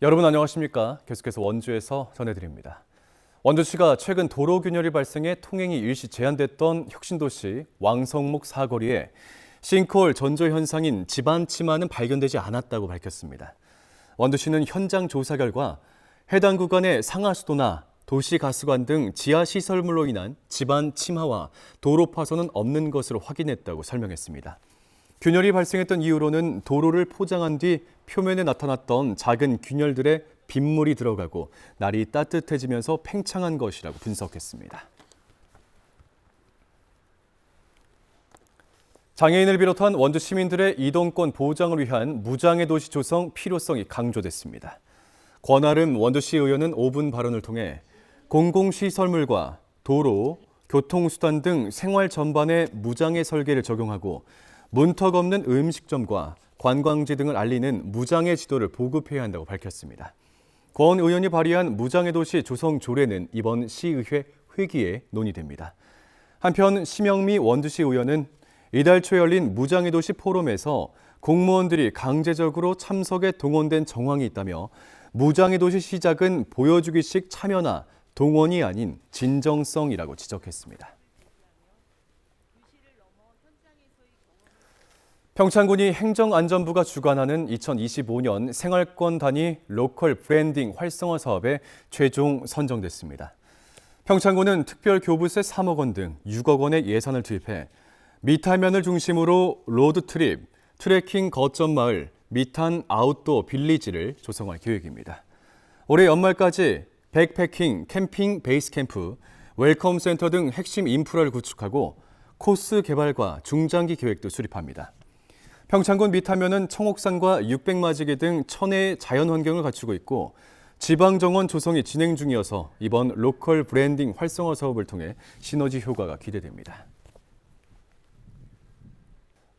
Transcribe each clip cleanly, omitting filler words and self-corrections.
여러분 안녕하십니까? 계속해서 원주에서 전해드립니다. 원주시가 최근 도로 균열이 발생해 통행이 일시 제한됐던 혁신도시 왕성목 사거리에 싱크홀 전조 현상인 집안 침하는 발견되지 않았다고 밝혔습니다. 원주시는 현장 조사 결과 해당 구간의 상하수도나 도시가스관 등 지하시설물로 인한 집안 침하와 도로 파손은 없는 것으로 확인했다고 설명했습니다. 균열이 발생했던 이유로는 도로를 포장한 뒤 표면에 나타났던 작은 균열들에 빗물이 들어가고 날이 따뜻해지면서 팽창한 것이라고 분석했습니다. 장애인을 비롯한 원주 시민들의 이동권 보장을 위한 무장애 도시 조성 필요성이 강조됐습니다. 권아름 원주시 의원은 5분 발언을 통해 공공시설물과 도로, 교통수단 등 생활 전반에 무장애 설계를 적용하고 문턱 없는 음식점과 관광지 등을 알리는 무장애 지도를 보급해야 한다고 밝혔습니다. 권 의원이 발의한 무장애 도시 조성 조례는 이번 시의회 회기에 논의됩니다. 한편 심영미 원주시 의원은 이달 초 열린 무장애 도시 포럼에서 공무원들이 강제적으로 참석에 동원된 정황이 있다며 무장애 도시 시작은 보여주기식 참여나 동원이 아닌 진정성이라고 지적했습니다. 평창군이 행정안전부가 주관하는 2025년 생활권 단위 로컬 브랜딩 활성화 사업에 최종 선정됐습니다. 평창군은 특별교부세 3억 원 등 6억 원의 예산을 투입해 미타면을 중심으로 로드트립, 트레킹 거점 마을, 미탄 아웃도어 빌리지를 조성할 계획입니다. 올해 연말까지 백패킹, 캠핑 베이스 캠프, 웰컴 센터 등 핵심 인프라를 구축하고 코스 개발과 중장기 계획도 수립합니다. 평창군 미타면은 청옥산과 600마지기 등 천혜의 자연환경을 갖추고 있고 지방정원 조성이 진행 중이어서 이번 로컬 브랜딩 활성화 사업을 통해 시너지 효과가 기대됩니다.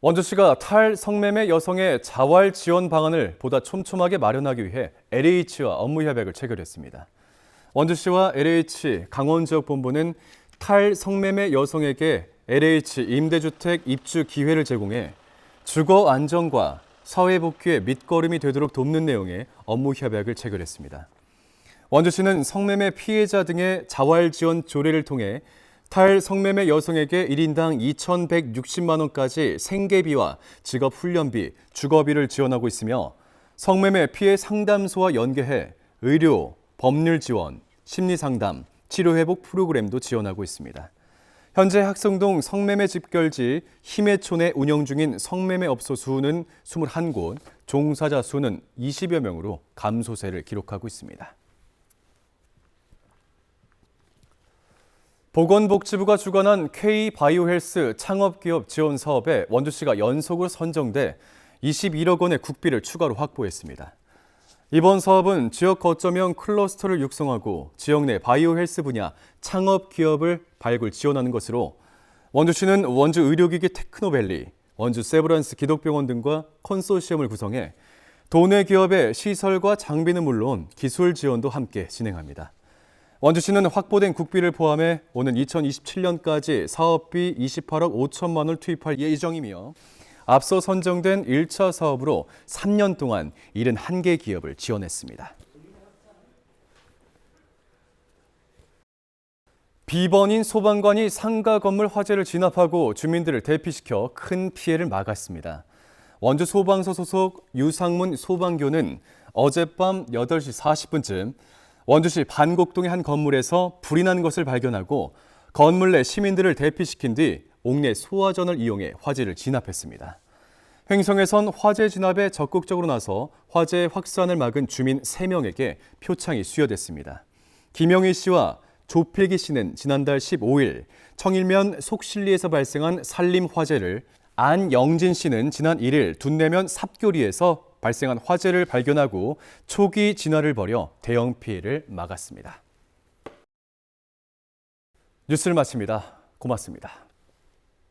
원주시가 탈성매매 여성의 자활 지원 방안을 보다 촘촘하게 마련하기 위해 LH와 업무 협약을 체결했습니다. 원주시와 LH 강원지역본부는 탈성매매 여성에게 LH 임대주택 입주 기회를 제공해 주거 안정과 사회 복귀의 밑거름이 되도록 돕는 내용의 업무 협약을 체결했습니다. 원주시는 성매매 피해자 등의 자활 지원 조례를 통해 탈성매매 여성에게 1인당 2,160만 원까지 생계비와 직업훈련비, 주거비를 지원하고 있으며 성매매 피해 상담소와 연계해 의료, 법률 지원, 심리상담, 치료회복 프로그램도 지원하고 있습니다. 현재 학성동 성매매 집결지 힘의촌에 운영 중인 성매매 업소 수는 21곳, 종사자 수는 20여 명으로 감소세를 기록하고 있습니다. 보건복지부가 주관한 K바이오헬스 창업기업 지원 사업에 원주시가 연속으로 선정돼 21억 원의 국비를 추가로 확보했습니다. 이번 사업은 지역 거점형 클러스터를 육성하고 지역 내 바이오헬스 분야 창업기업을 발굴 지원하는 것으로 원주시는 원주 의료기기 테크노밸리, 원주 세브란스 기독병원 등과 컨소시엄을 구성해 도내 기업의 시설과 장비는 물론 기술 지원도 함께 진행합니다. 원주시는 확보된 국비를 포함해 오는 2027년까지 사업비 28억 5천만 원을 투입할 예정이며 앞서 선정된 1차 사업으로 3년 동안 71개 기업을 지원했습니다. 비번인 소방관이 상가 건물 화재를 진압하고 주민들을 대피시켜 큰 피해를 막았습니다. 원주 소방서 소속 유상문 소방교는 어젯밤 8시 40분쯤 원주시 반곡동의 한 건물에서 불이 난 것을 발견하고 건물 내 시민들을 대피시킨 뒤 옥내 소화전을 이용해 화재를 진압했습니다. 횡성에선 화재 진압에 적극적으로 나서 화재 확산을 막은 주민 3명에게 표창이 수여됐습니다. 김영희 씨와 조필기 씨는 지난달 15일 청일면 속실리에서 발생한 산림 화재를, 안영진 씨는 지난 1일 둔내면 삽교리에서 발생한 화재를 발견하고 초기 진화를 벌여 대형 피해를 막았습니다. 뉴스를 마칩니다. 고맙습니다.